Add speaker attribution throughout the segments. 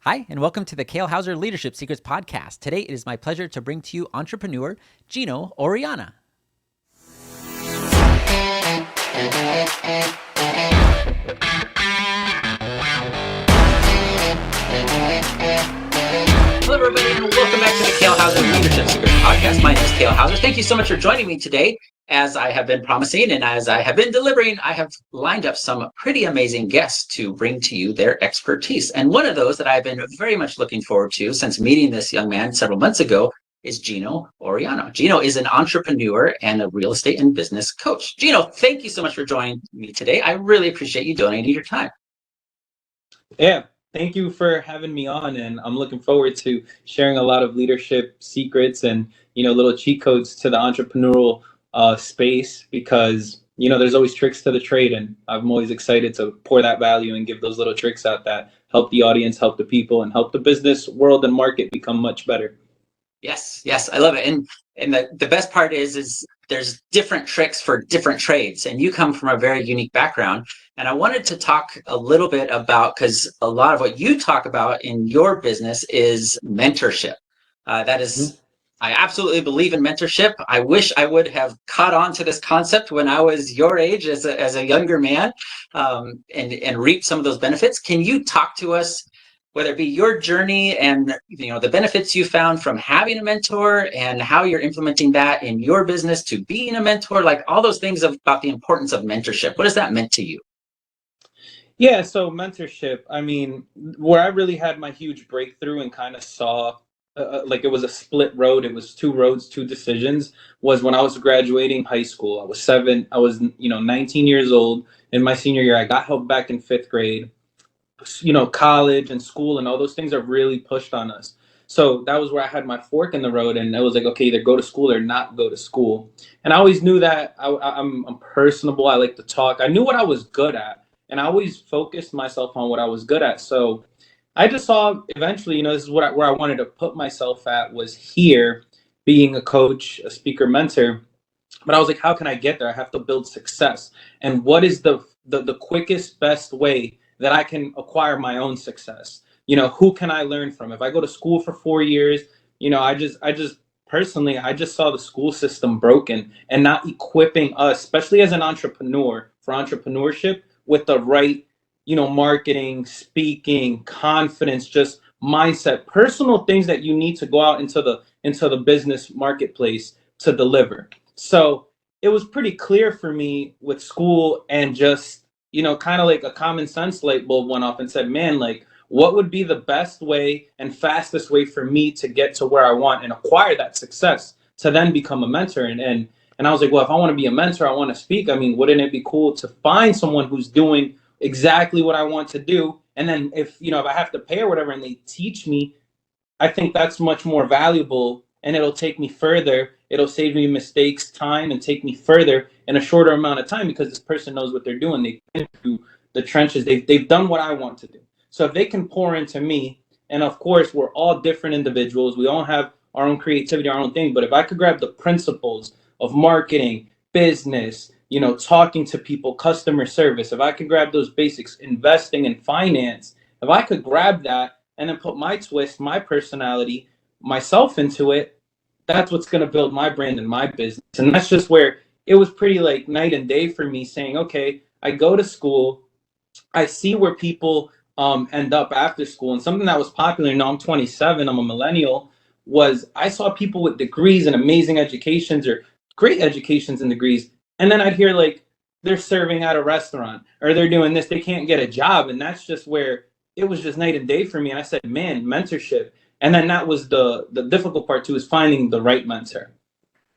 Speaker 1: Hi, and welcome to the Kale Houser Leadership Secrets podcast. Today, it is my pleasure to bring to you entrepreneur Gino Orellana. Hello, everybody, and welcome back to the Kale Houser Leadership Secrets podcast. My name is Kale Houser. Thank you so much for joining me today. As I have been promising and as I have been delivering, I have lined up some pretty amazing guests to bring to you their expertise. And one of those that I've been very much looking forward to since meeting this young man several months ago is Gino Orellana. Gino is an entrepreneur and a real estate and business coach. Gino, thank you so much for joining me today. I really appreciate you donating your time.
Speaker 2: Yeah, thank you for having me on, and I'm looking forward to sharing a lot of leadership secrets and little cheat codes to the entrepreneurial space because there's always tricks to the trade, and I'm always excited to pour that value and give those little tricks out that help the audience, help the people, and help the business world and market become much better.
Speaker 1: Yes, I love it. And the best part is there's different tricks for different trades, and you come from a very unique background. And I wanted to talk a little bit about, because a lot of what you talk about in your business is mentorship. That is, I absolutely believe in mentorship. I wish I would have caught on to this concept when I was your age as a younger man, and reaped some of those benefits. Can you talk to us, whether it be your journey and the benefits you found from having a mentor and how you're implementing that in your business to being a mentor, like all those things about the importance of mentorship? What has that meant to you?
Speaker 2: Yeah, so mentorship, I mean, where I really had my huge breakthrough and kind of saw like it was a split road, it was two roads, two decisions, was when I was graduating high school. I was 19 years old. In my senior year, I got help back in fifth grade. College and school and all those things are really pushed on us. So that was where I had my fork in the road, and it was like, okay, either go to school or not go to school. And I always knew that I'm personable. I like to talk. I knew what I was good at, and I always focused myself on what I was good at. So I just saw eventually, this is where I wanted to put myself at, was here, being a coach, a speaker, mentor. But I was like, how can I get there? I have to build success. And what is the quickest, best way that I can acquire my own success? Who can I learn from? If I go to school for 4 years, I just personally, I just saw the school system broken and not equipping us, especially as an entrepreneur, for entrepreneurship with the right, marketing, speaking, confidence, just mindset, personal things that you need to go out into the business marketplace to deliver. So it was pretty clear for me with school, and just, kind of like a common sense light bulb went off and said, man, like, what would be the best way and fastest way for me to get to where I want and acquire that success to then become a mentor? And I was like, well, if I want to be a mentor, I want to speak. I mean, wouldn't it be cool to find someone who's doing exactly what I want to do? And then if I have to pay or whatever and they teach me, I think that's much more valuable, and it'll take me further. It'll save me mistakes, time, and take me further in a shorter amount of time because this person knows what they're doing. They've been through the trenches. They've done what I want to do. So if they can pour into me, and of course, we're all different individuals. We all have our own creativity, our own thing. But if I could grab the principles of marketing, business, talking to people, customer service, if I could grab those basics, investing and finance, if I could grab that and then put my twist, my personality, myself into it, that's what's going to build my brand and my business. And that's just where it was pretty like night and day for me, saying, okay, I go to school, I see where people end up after school. And something that was popular, now I'm 27, I'm a millennial, was I saw people with degrees and amazing educations or great educations and degrees. And then I'd hear like they're serving at a restaurant or they're doing this, they can't get a job. And that's just where it was just night and day for me. And I said, man, mentorship. And then that was the difficult part too, is finding the right mentor.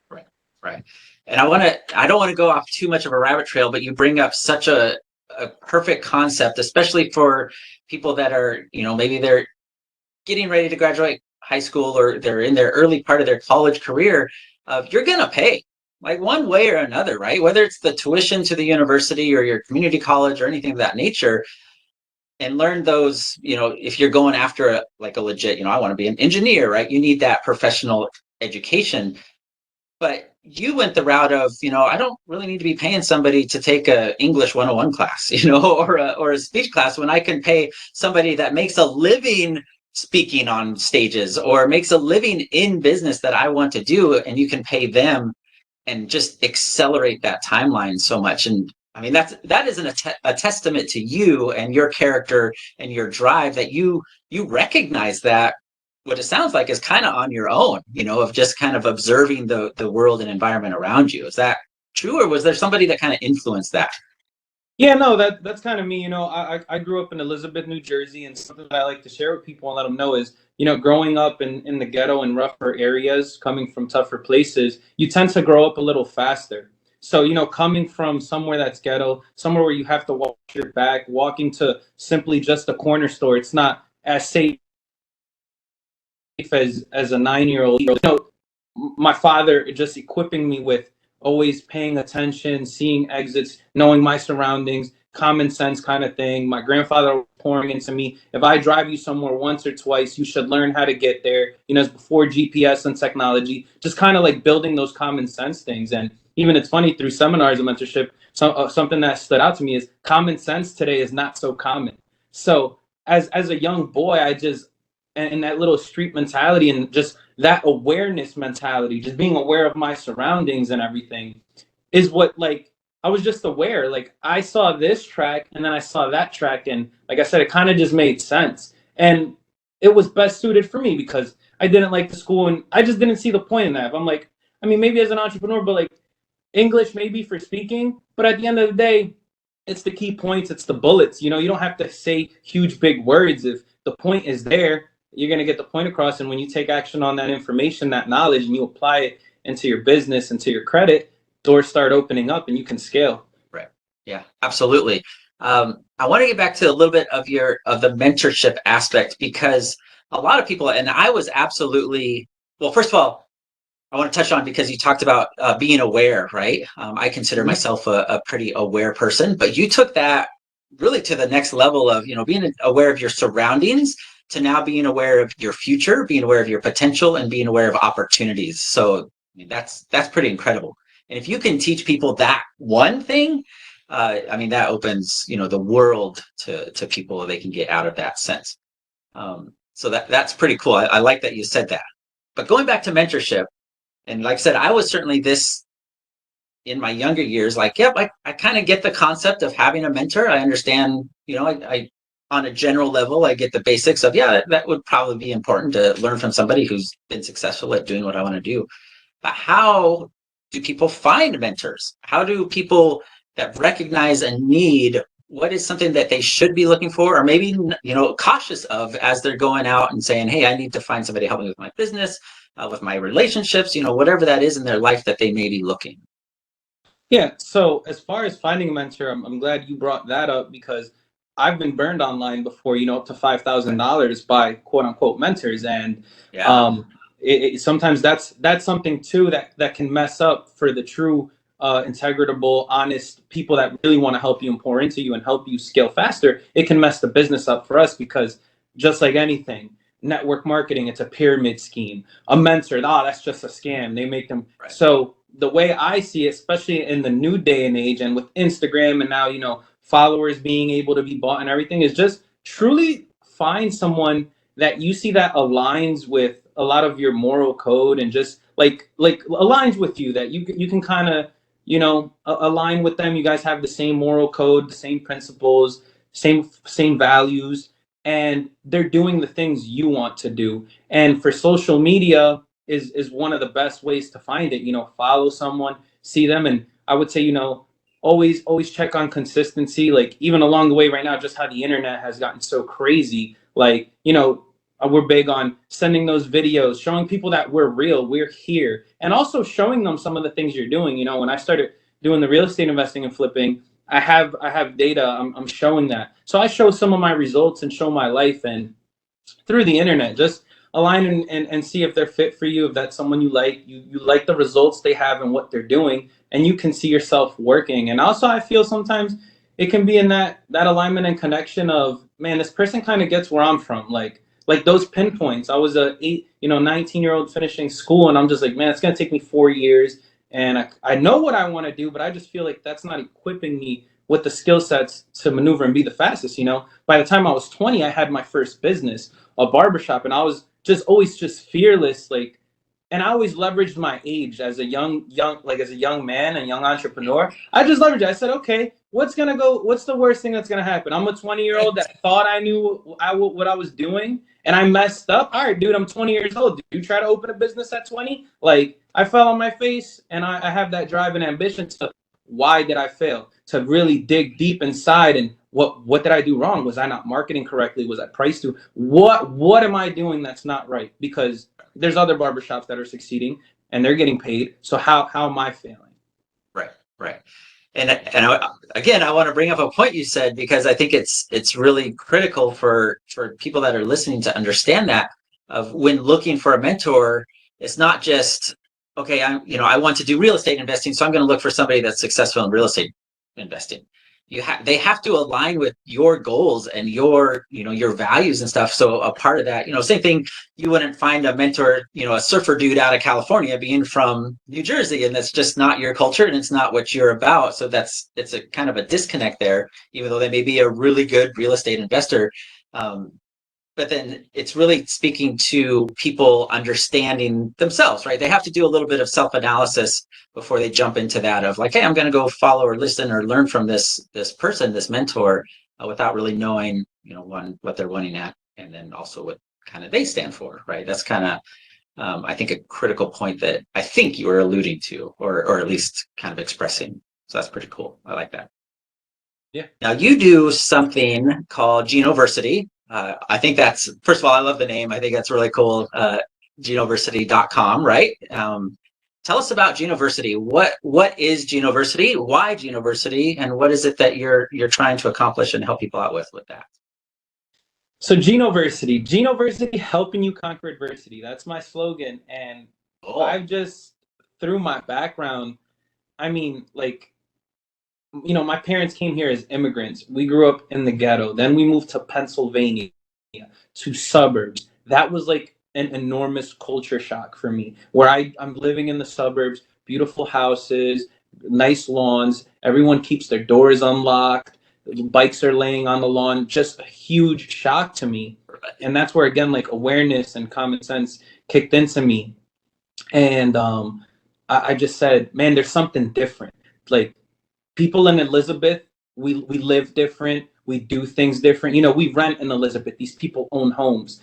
Speaker 1: Right. And I don't want to go off too much of a rabbit trail, but you bring up such a perfect concept, especially for people that are, maybe they're getting ready to graduate high school or they're in their early part of their college career. You're going to pay like one way or another, right? Whether it's the tuition to the university or your community college or anything of that nature. And learn those, if you're going after a legit, I want to be an engineer, right? You need that professional education. But you went the route of, I don't really need to be paying somebody to take a English 101 class, or a speech class, when I can pay somebody that makes a living speaking on stages or makes a living in business that I want to do, and you can pay them and just accelerate that timeline so much. And I mean, that is a testament to you and your character and your drive, that you recognize that what it sounds like is kind of on your own, of just kind of observing the world and environment around you. Is that true, or was there somebody that kind of influenced that?
Speaker 2: Yeah, no, that's kind of me. I grew up in Elizabeth, New Jersey, and something that I like to share with people and let them know is, growing up in the ghetto and rougher areas, coming from tougher places, you tend to grow up a little faster. So, coming from somewhere that's ghetto, somewhere where you have to watch your back, walking to simply just a corner store, it's not as safe as a 9-year old. My father just equipping me with always paying attention, seeing exits, knowing my surroundings, common sense kind of thing. My grandfather pouring into me, if I drive you somewhere once or twice, you should learn how to get there. It's before GPS and technology, just kind of like building those common sense things. And even it's funny, through seminars and mentorship, something that stood out to me is common sense today is not so common. So as a young boy, I just, and that little street mentality and just that awareness mentality, just being aware of my surroundings and everything, is what, like, I was just aware. Like, I saw this track and then I saw that track, and like I said, it kind of just made sense. And it was best suited for me because I didn't like the school and I just didn't see the point in that. If I'm like, I mean, maybe as an entrepreneur, but like English maybe for speaking, but at the end of the day, it's the key points, it's the bullets. You don't have to say huge big words. If the point is there, you're going to get the point across. And when you take action on that information, that knowledge, and you apply it into your business, into your credit, doors start opening up and you can scale.
Speaker 1: Right. Yeah, absolutely. I want to get back to a little bit of the mentorship aspect, because a lot of people, and I was absolutely, well, first of all, I want to touch on, because you talked about being aware, right? I consider
Speaker 2: Mhm.
Speaker 1: myself a pretty aware person, but you took that really to the next level of, being aware of your surroundings to now being aware of your future, being aware of your potential, and being aware of opportunities. So I mean, that's pretty incredible. And if you can teach people that one thing, I mean, that opens, the world to people they can get out of that sense. So that's pretty cool. I like that you said that. But going back to mentorship, and like I said, I was certainly this in my younger years, like, yep, I kind of get the concept of having a mentor. I understand, I on a general level, I get the basics of, yeah, that would probably be important to learn from somebody who's been successful at doing what I want to do. But how do people find mentors? How do people that recognize a need, what is something that they should be looking for, or maybe, cautious of, as they're going out and saying, hey, I need to find somebody to help me with my business, with my relationships, whatever that is in their life that they may be looking.
Speaker 2: Yeah. So as far as finding a mentor, I'm glad you brought that up because I've been burned online before, up to $5,000 by quote unquote mentors. And
Speaker 1: Yeah.
Speaker 2: um, sometimes that's something too that can mess up for the true integratable, honest people that really want to help you and pour into you and help you scale faster. It can mess the business up for us because just like anything, network marketing, it's a pyramid scheme. A mentor, that's just a scam. They make them
Speaker 1: Right.
Speaker 2: so. The way I see it, especially in the new day and age, and with Instagram and now followers being able to be bought and everything, is just truly find someone that you see that aligns with a lot of your moral code and just like aligns with you, that you can kind of align with them. You guys have the same moral code, the same principles, same values, and they're doing the things you want to do. And for social media is one of the best ways to find it. Follow someone, see them, and I would say always check on consistency. Like, even along the way right now, just how the internet has gotten so crazy. Like, we're big on sending those videos, showing people that we're real, we're here, and also showing them some of the things you're doing. When I started doing the real estate investing and flipping, I have data. I'm showing that. So I show some of my results and show my life, and through the internet, just align and see if they're fit for you, if that's someone you like, you like the results they have and what they're doing, and you can see yourself working. And also, I feel sometimes it can be in that alignment and connection of, man, this person kind of gets where I'm from. Like those pinpoints. I was a 19-year-old finishing school, and I'm just like, man, it's gonna take me 4 years, and I know what I want to do, but I just feel like that's not equipping me with the skill sets to maneuver and be the fastest. By the time I was 20, I had my first business, a barbershop, and I was just always just fearless, like, and I always leveraged my age as a as a young man and young entrepreneur. I just leveraged it. I said, okay, what's the worst thing that's gonna happen? I'm a 20-year-old that thought I knew what I was doing, and I messed up. All right, dude, I'm 20 years old. Did you try to open a business at 20? Like, I fell on my face, and I have that drive and ambition to, why did I fail? To really dig deep inside, and what did I do wrong? Was I not marketing correctly? Was I priced too? What am I doing that's not right? Because there's other barbershops that are succeeding and they're getting paid. So how am I failing?
Speaker 1: Right, right. Again, I want to bring up a point you said, because I think it's really critical for people that are listening to understand that, of when looking for a mentor, it's not just, okay, I want to do real estate investing, so I'm going to look for somebody that's successful in real estate investing. They have to align with your goals and your values and stuff. So a part of that, same thing, you wouldn't find a mentor, a surfer dude out of California being from New Jersey, and that's just not your culture and it's not what you're about. So it's a kind of a disconnect there, even though they may be a really good real estate investor. But then it's really speaking to people understanding themselves, right? They have to do a little bit of self-analysis before they jump into that of like, hey, I'm going to go follow or listen or learn from this person, this mentor, without really knowing, what they're winning at, and then also what kind of they stand for, right? That's kind of, I think, a critical point that I think you were alluding to, or at least kind of expressing. So that's pretty cool. I like that.
Speaker 2: Yeah.
Speaker 1: Now you do something called Ginoversity. I think that's, first of all, I love the name. I think that's really cool. Ginoversity.com, right? Tell us about Ginoversity. What is Ginoversity? Why Ginoversity? And what is it that you're trying to accomplish and help people out with that?
Speaker 2: So Ginoversity, helping you conquer adversity. That's my slogan. And I've just, through my background, I mean, like, my parents came here as immigrants. We grew up in the ghetto. Then we moved to Pennsylvania, to suburbs. That was like an enormous culture shock for me, where I'm living in the suburbs, beautiful houses, nice lawns. Everyone keeps their doors unlocked. Bikes are laying on the lawn. Just a huge shock to me. And that's where, again, like, awareness and common sense kicked into me. And I just said, man, there's something different. Like, people in Elizabeth, we live different. We do things different. We rent in Elizabeth. These people own homes.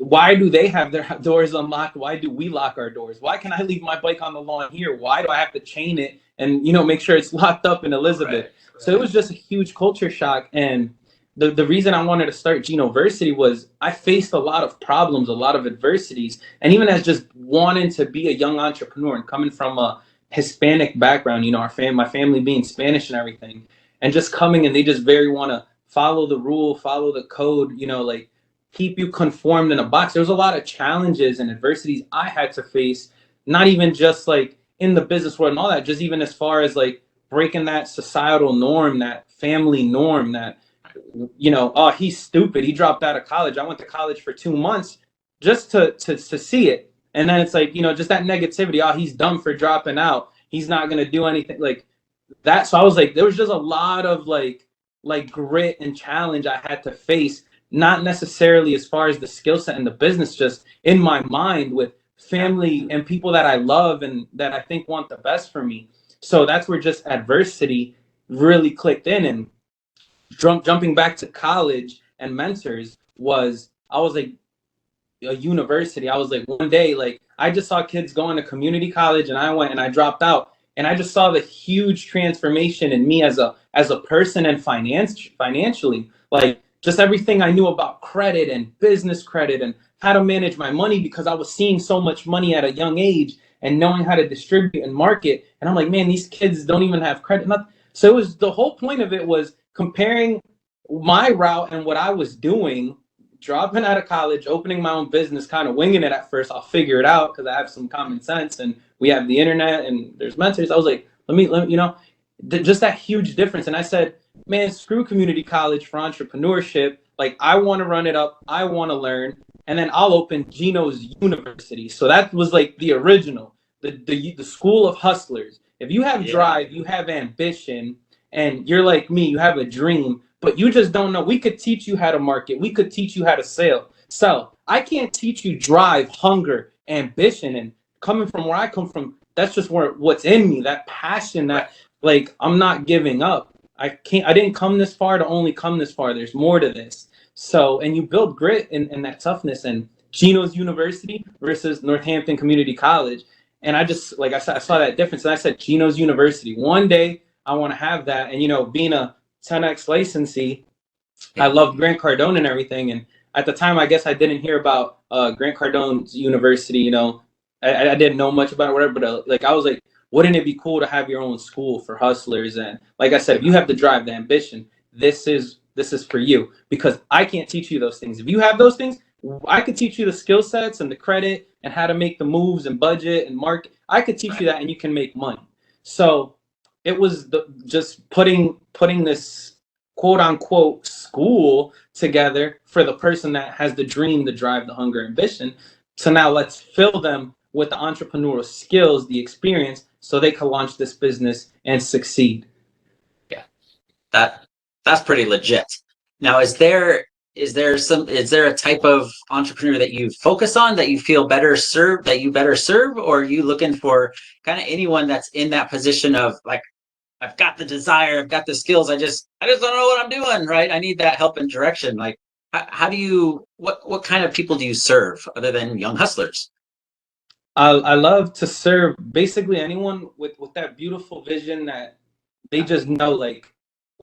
Speaker 2: Why do they have their doors unlocked? Why do we lock our doors? Why can I leave my bike on the lawn here? Why do I have to chain it and make sure it's locked up in Elizabeth? Right. So it was just a huge culture shock. And the reason I wanted to start Ginoversity was I faced a lot of problems, a lot of adversities, and even as just wanting to be a young entrepreneur and coming from a Hispanic background, my family being Spanish and everything, and just coming, and they just very want to follow the rule, follow the code, like, keep you conformed in a box. There was a lot of challenges and adversities I had to face, not even just like in the business world and all that, just even as far as like breaking that societal norm, that family norm, that, oh, he's stupid, he dropped out of college. I went to college for 2 months just to see it. And then it's like, just that negativity. Oh, he's dumb for dropping out. He's not going to do anything like that. So I was like, there was just a lot of like grit and challenge I had to face, not necessarily as far as the skill set and the business, just in my mind with family and people that I love and that I think want the best for me. So that's where just adversity really clicked in. And jumping back to college and mentors I was like, a university. I was like, one day, like, I just saw kids going to community college, and I went and I dropped out, and I just saw the huge transformation in me as a person and financially, like, just everything I knew about credit and business credit and how to manage my money, because I was seeing so much money at a young age and knowing how to distribute and market. And I'm like, man, these kids don't even have credit. So it was, the whole point of it was comparing my route and what I was doing, dropping out of college, opening my own business, kind of winging it at first. I'll figure it out because I have some common sense and we have the internet and there's mentors. I was like, let me, just that huge difference. And I said, man, screw community college for entrepreneurship. Like, I want to run it up. I want to learn. And then I'll open Gino's University. So that was like the original, the school of hustlers. If you have drive, you have ambition, and you're like me, you have a dream, but you just don't know. We could teach you how to market. We could teach you how to sell. I can't teach you drive, hunger, ambition. And coming from where I come from, that's just what's in me, that passion, that like I'm not giving up. I didn't come this far to only come this far. There's more to this. So, and you build grit and that toughness. And Gino's University versus Northampton Community College. And I just, like I said, I saw that difference. And I said, Gino's University. One day I want to have that. And, you know, being a 10X licensee, I loved Grant Cardone and everything. And at the time, I guess I didn't hear about Grant Cardone's university. You know, I didn't know much about it, whatever. But like, I was like, wouldn't it be cool to have your own school for hustlers? And like I said, if you have the drive, the ambition, this is for you, because I can't teach you those things. If you have those things, I could teach you the skill sets and the credit and how to make the moves and budget and market. I could teach you that, and you can make money. So it was just putting this quote unquote school together for the person that has the dream, the drive, the hunger, ambition. So now let's fill them with the entrepreneurial skills, the experience, so they can launch this business and succeed.
Speaker 1: Yeah, that's pretty legit. Now, is there a type of entrepreneur that you focus on, that you feel better served, or are you looking for kind of anyone that's in that position of like, I've got the desire, I've got the skills, I just don't know what I'm doing, right? I need that help and direction. Like, how do you, what kind of people do you serve other than young hustlers?
Speaker 2: I love to serve basically anyone with that beautiful vision that they just know, like,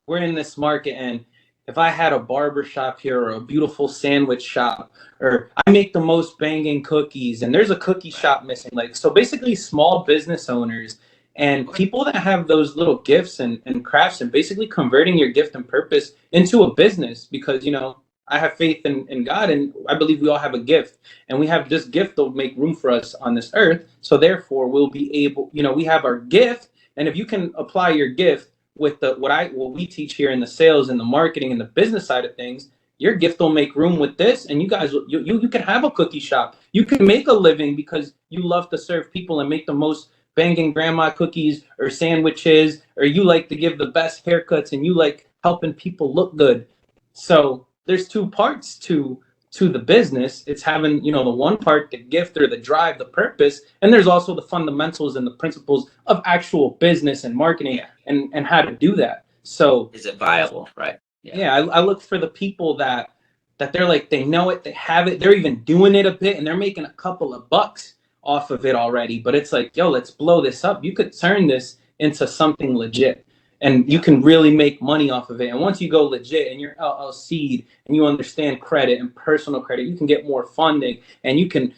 Speaker 2: we're in this market, and if I had a barber shop here or a beautiful sandwich shop, or I make the most banging cookies and there's a cookie shop missing, like, so basically small business owners and people that have those little gifts and crafts, and basically converting your gift and purpose into a business. Because, you know, I have faith in God, and I believe we all have a gift, and we have this gift that will make room for us on this earth. So therefore we'll be able, you know, we have our gift, and if you can apply your gift with what we teach here in the sales and the marketing and the business side of things, your gift will make room with this, and you guys, you can have a cookie shop. You can make a living because you love to serve people and make the most banging grandma cookies or sandwiches, or you like to give the best haircuts and you like helping people look good. So there's two parts to the business. It's having, you know, the one part, the gift or the drive, the purpose, and there's also the fundamentals and the principles of actual business and marketing, and how to do that. So
Speaker 1: Is it viable, right?
Speaker 2: yeah, I look for the people that they're like, they know it, they have it, they're even doing it a bit, and they're making a couple of bucks off of it already. But it's like, yo, let's blow this up. You could turn this into something legit, and you can really make money off of it. And once you go legit and you're LLC'd and you understand credit and personal credit, you can get more funding, and you can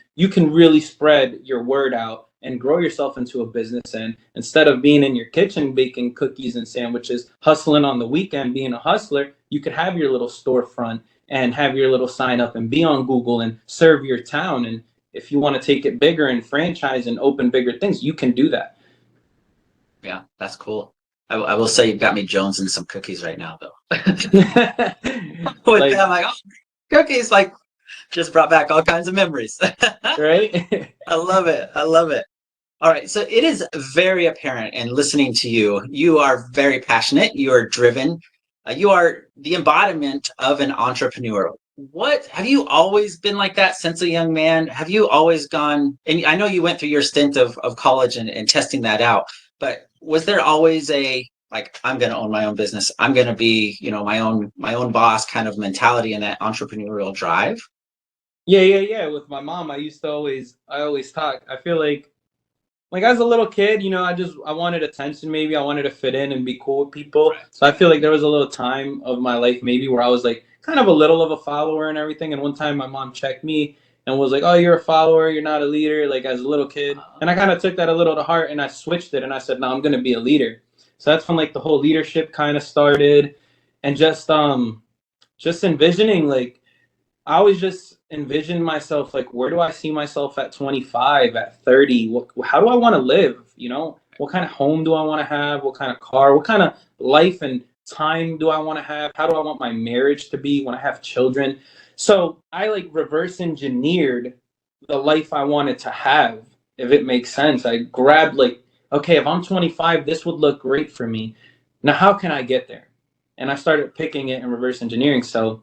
Speaker 2: really spread your word out and grow yourself into a business. And instead of being in your kitchen baking cookies and sandwiches, hustling on the weekend, being a hustler, you could have your little storefront and have your little sign up and be on Google and serve your town. And if you want to take it bigger and franchise and open bigger things, you can do that.
Speaker 1: Yeah, that's cool. I will say you've got me jonesing some cookies right now, though. With
Speaker 2: Like,
Speaker 1: them, like, oh, cookies, like, just brought back all kinds of memories.
Speaker 2: right?
Speaker 1: I love it. I love it. All right. So it is very apparent in listening to you. You are very passionate. You are driven. You are the embodiment of an entrepreneur. What, have you always been like that since a young man? Have you always gone, and I know you went through your stint of college and testing that out, but was there always a, like, I'm going to own my own business, I'm going to be, you know, my own boss kind of mentality and that entrepreneurial drive?
Speaker 2: Yeah. With my mom, I always talk. I feel like as a little kid, you know, I wanted attention. Maybe I wanted to fit in and be cool with people. So I feel like there was a little time of my life maybe where I was like kind of a little of a follower and everything. And one time my mom checked me and was like, "Oh, you're a follower. You're not a leader." Like, as a little kid, and I kind of took that a little to heart, and I switched it and I said, "No, I'm gonna be a leader." So that's when like the whole leadership kind of started, and just envisioning, like, I always just envision myself like, where do I see myself at 25, at 30? How do I want to live? You know, what kind of home do I want to have? What kind of car? What kind of life and time do I want to have? How do I want my marriage to be when I have children? So I like reverse engineered the life I wanted to have, if it makes sense. I grabbed like, okay, if I'm 25, this would look great for me. Now, how can I get there? And I started picking it in reverse engineering. So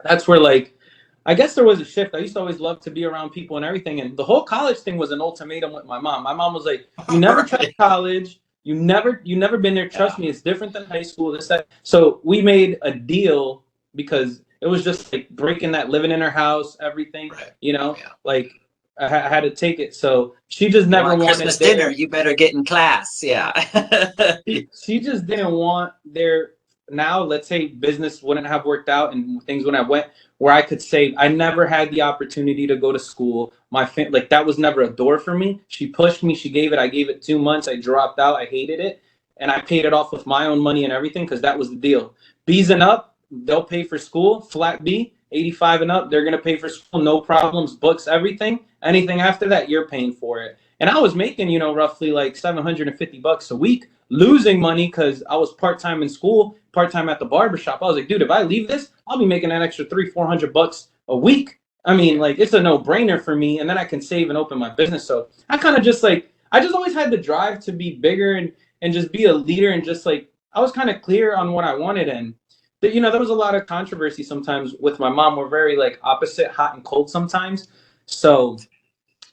Speaker 2: that's where, like, I guess there was a shift. I used to always love to be around people and everything. And the whole college thing was an ultimatum with my mom. My mom was like, you never tried
Speaker 1: Right.
Speaker 2: college. You never been there.
Speaker 1: Yeah.
Speaker 2: Trust me, it's different than high school. This, that. So we made a deal because it was just like breaking that, living in her house, everything,
Speaker 1: Right. Yeah.
Speaker 2: like I had to take it. So she just
Speaker 1: You
Speaker 2: never
Speaker 1: want
Speaker 2: wanted
Speaker 1: Christmas dinner,
Speaker 2: there.
Speaker 1: you better get in class. Yeah.
Speaker 2: She just didn't want there. Now, let's say business wouldn't have worked out and things wouldn't have went where I could say I never had the opportunity to go to school. Like, that was never a door for me. She pushed me. She gave it. I gave it 2 months. I dropped out. I hated it, and I paid it off with my own money and everything because that was the deal. B's and up, they'll pay for school. Flat B, 85 and up, they're gonna pay for school, no problems, books, everything. Anything after that, you're paying for it. And I was making, roughly like $750 a week, losing money because I was part time in school, part time at the barbershop. I was like, dude, if I leave this, I'll be making an extra 300-400 bucks a week. I mean, like, it's a no brainer for me, and then I can save and open my business. So I kind of just like, I just always had the drive to be bigger and just be a leader, and just like I was kind of clear on what I wanted. And there was a lot of controversy sometimes with my mom. We're very like opposite, hot and cold sometimes. So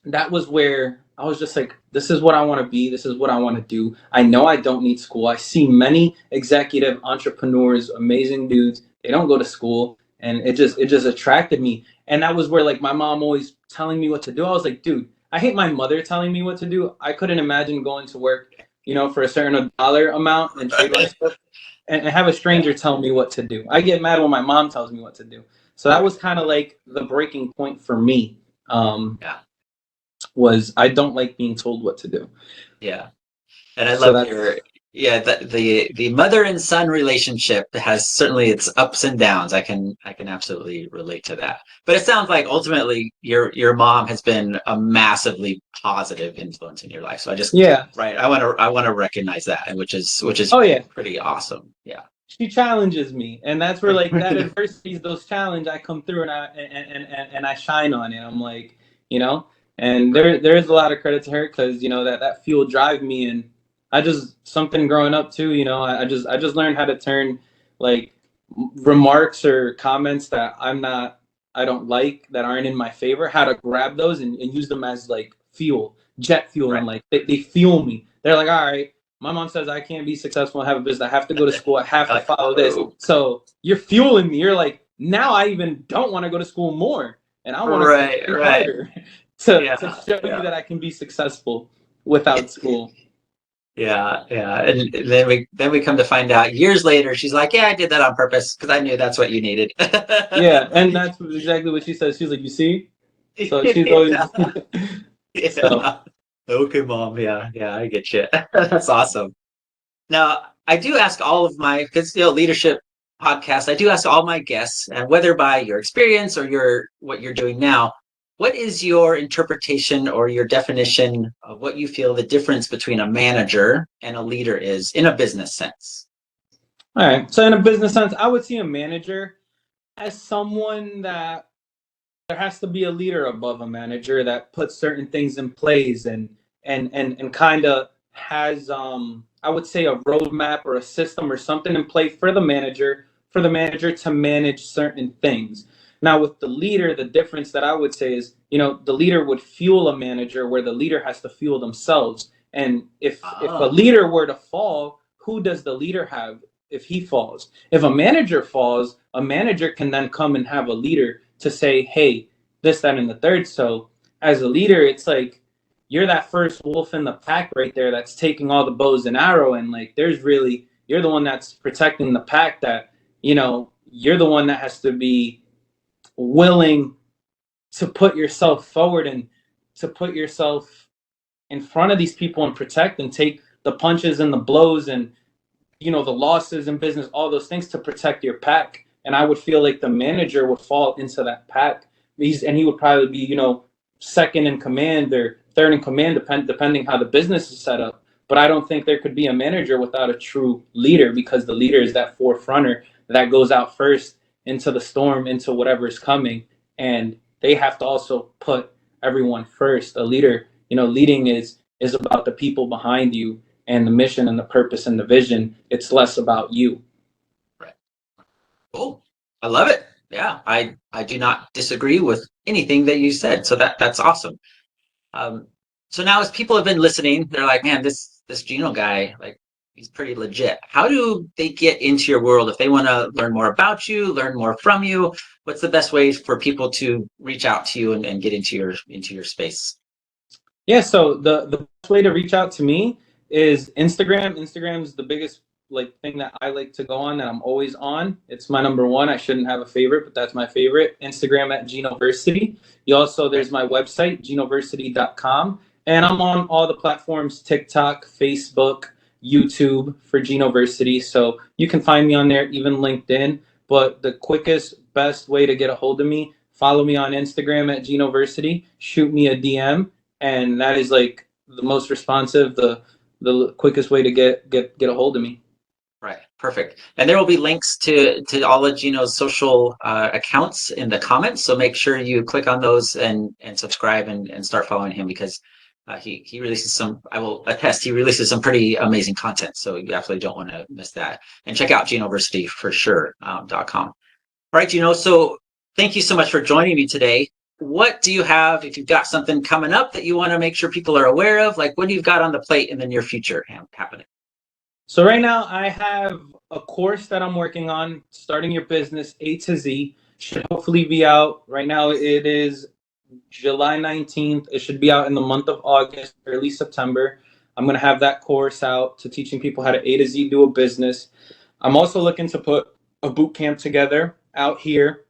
Speaker 2: that was where I was just like, this is what I want to be. This is what I want to do. I know I don't need school. I see many executive entrepreneurs, amazing dudes. They don't go to school, and it just attracted me. And that was where, like, my mom always telling me what to do. I was like, dude, I hate my mother telling me what to do. I couldn't imagine going to work, for a certain dollar amount and trade
Speaker 1: Right.
Speaker 2: myself and have a
Speaker 1: Yeah.
Speaker 2: stranger tell me what to do. I get mad when my mom tells me what to do. So that was kind of like the breaking point for me. Um,
Speaker 1: Yeah.
Speaker 2: was I don't like being told what to do.
Speaker 1: Yeah. And I
Speaker 2: So
Speaker 1: love
Speaker 2: that's
Speaker 1: your, yeah, the mother and son relationship has certainly its ups and downs. I can absolutely relate to that. But it sounds like ultimately your mom has been a massively positive influence in your life. So
Speaker 2: yeah.
Speaker 1: right, I want to recognize that, and which is
Speaker 2: Oh yeah.
Speaker 1: pretty awesome. Yeah.
Speaker 2: She challenges me, and that's where, like, that adversity, those challenge, I come through, and I shine on it. I'm like, and
Speaker 1: Right.
Speaker 2: there's a lot of credit to her because that fuel drive me. And I just, something growing up too, I just learned how to turn, like, remarks or comments that I don't like, that aren't in my favor, how to grab those and use them as like fuel, jet fuel,
Speaker 1: Right.
Speaker 2: and like they fuel me. They're like, all right, my mom says I can't be successful and have a business. I have to go to school. I have to
Speaker 1: Like,
Speaker 2: follow this.
Speaker 1: oh,
Speaker 2: So you're fueling me. You're like, now I even don't want to go to school more, and I want to go
Speaker 1: right,
Speaker 2: way
Speaker 1: right.
Speaker 2: harder to
Speaker 1: Yeah,
Speaker 2: show you
Speaker 1: yeah.
Speaker 2: that I can be successful without school.
Speaker 1: Yeah, yeah. And then we come to find out years later, she's like, "Yeah, I did that on purpose because I knew that's what you needed."
Speaker 2: Yeah, and that's exactly what she says. She's like, you see. So she's
Speaker 1: Yeah,
Speaker 2: always so.
Speaker 1: yeah. Okay, mom. Yeah, yeah, I get you. That's awesome. Now, I do ask all of my, because leadership podcast, I do ask all my guests, and whether by your experience or what you're doing now, what is your interpretation or your definition of what you feel the difference between a manager and a leader is in a business sense?
Speaker 2: All right. So in a business sense, I would see a manager as someone that there has to be a leader above a manager that puts certain things in place and kind of has, I would say, a roadmap or a system or something in place for the manager to manage certain things. Now, with the leader, the difference that I would say is, the leader would fuel a manager where the leader has to fuel themselves. And if a
Speaker 1: Oh,
Speaker 2: leader were to fall, who does the leader have if he falls? If a manager falls, a manager can then come and have a leader to say, hey, this, that, and the third. So as a leader, it's like you're that first wolf in the pack right there that's taking all the bows and arrow. And like, you're the one that's protecting the pack, that, you're the one that has to be willing to put yourself forward and to put yourself in front of these people and protect and take the punches and the blows and the losses in business, all those things to protect your pack. And I would feel like the manager would fall into that pack. And he would probably be, second in command or third in command, depending how the business is set up. But I don't think there could be a manager without a true leader, because the leader is that forefronter that goes out first into the storm, into whatever is coming. And they have to also put everyone first. A leader, leading is about the people behind you, and the mission and the purpose and the vision. It's less about you.
Speaker 1: Right. Cool. I love it. Yeah, I do not disagree with anything that you said. So that's awesome. Um, so now as people have been listening, they're like, man, this Gino guy, like, he's pretty legit. How do they get into your world if they want to learn more about you, learn more from you? What's the best way for people to reach out to you and get into your space?
Speaker 2: Yeah, so the best way to reach out to me is Instagram. Instagram's the biggest like thing that I like to go on, that I'm always on. It's my number one. I shouldn't have a favorite, but that's my favorite. Instagram at Ginoversity. You also, there's my website, ginoversity.com. And I'm on all the platforms, TikTok, Facebook, YouTube for Ginoversity. So you can find me on there, even LinkedIn. But the quickest, best way to get a hold of me, follow me on Instagram at Ginoversity, shoot me a DM, and that is like the most responsive, the quickest way to get a hold of me.
Speaker 1: Right, perfect. And there will be links to all of Gino's social accounts in the comments. So make sure you click on those and subscribe and start following him, because he releases some, I will attest, he releases some pretty amazing content. So you absolutely don't want to miss that. And check out Ginoversity for sure, .com. All right, Gino. So thank you so much for joining me today. What do you have, if you've got something coming up that you want to make sure people are aware of? Like, what do you've got on the plate in the near future happening?
Speaker 2: So right now I have a course that I'm working on, Starting Your Business A to Z. Should hopefully be out. Right now it is July 19th. It should be out in the month of August, early September. I'm going to have that course out to teaching people how to A to Z do a business. I'm also looking to put a boot camp together out here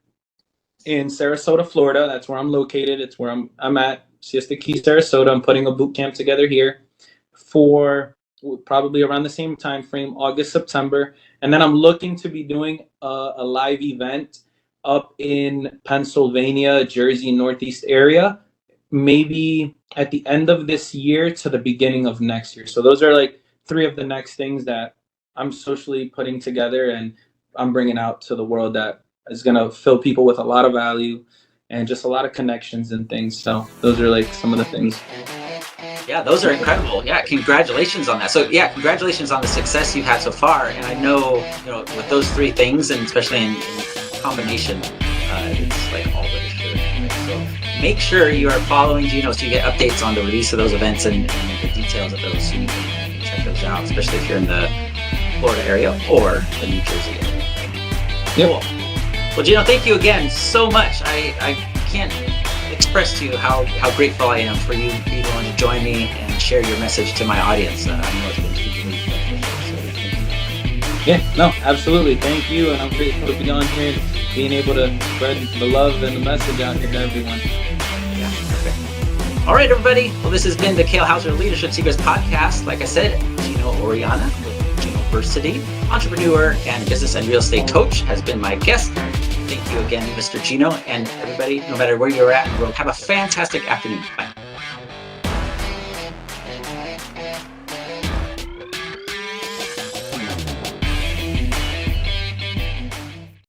Speaker 2: in Sarasota, Florida. That's where I'm located. It's where I'm at, Siesta Key, Sarasota. I'm putting a boot camp together here for probably around the same time frame, August, September. And then I'm looking to be doing a live event up in Pennsylvania, Jersey, Northeast area, maybe at the end of this year to the beginning of next year. So those are like three of the next things that I'm socially putting together and I'm bringing out to the world, that is going to fill people with a lot of value and just a lot of connections and things. So those are like some of the things.
Speaker 1: Yeah, those are incredible. Yeah, congratulations on that. So yeah, congratulations on the success you've had so far. And I know, with those three things, and especially in combination, it's like all that is good. Right? So make sure you are following Gino so you get updates on the release of those events and the details of those, so you can check those out, especially if you're in the Florida area or the New Jersey area.
Speaker 2: Yep.
Speaker 1: Cool. Well, Gino, thank you again so much. I can't express to you how grateful I am for you being willing to join me and share your message to my audience. I know it's been hugely beneficial.
Speaker 2: Yeah, no, absolutely. Thank you. And I'm grateful to be on here and being able to spread the love and the message out here to everyone.
Speaker 1: Yeah, perfect. All right, everybody. Well, this has been the Kale Houser Leadership Secrets podcast. Like I said, Gino Orellana with Ginoversity, entrepreneur and business and real estate coach, has been my guest. Thank you again, Mr. Gino, and everybody, no matter where you're at in the world, have a fantastic afternoon. Bye.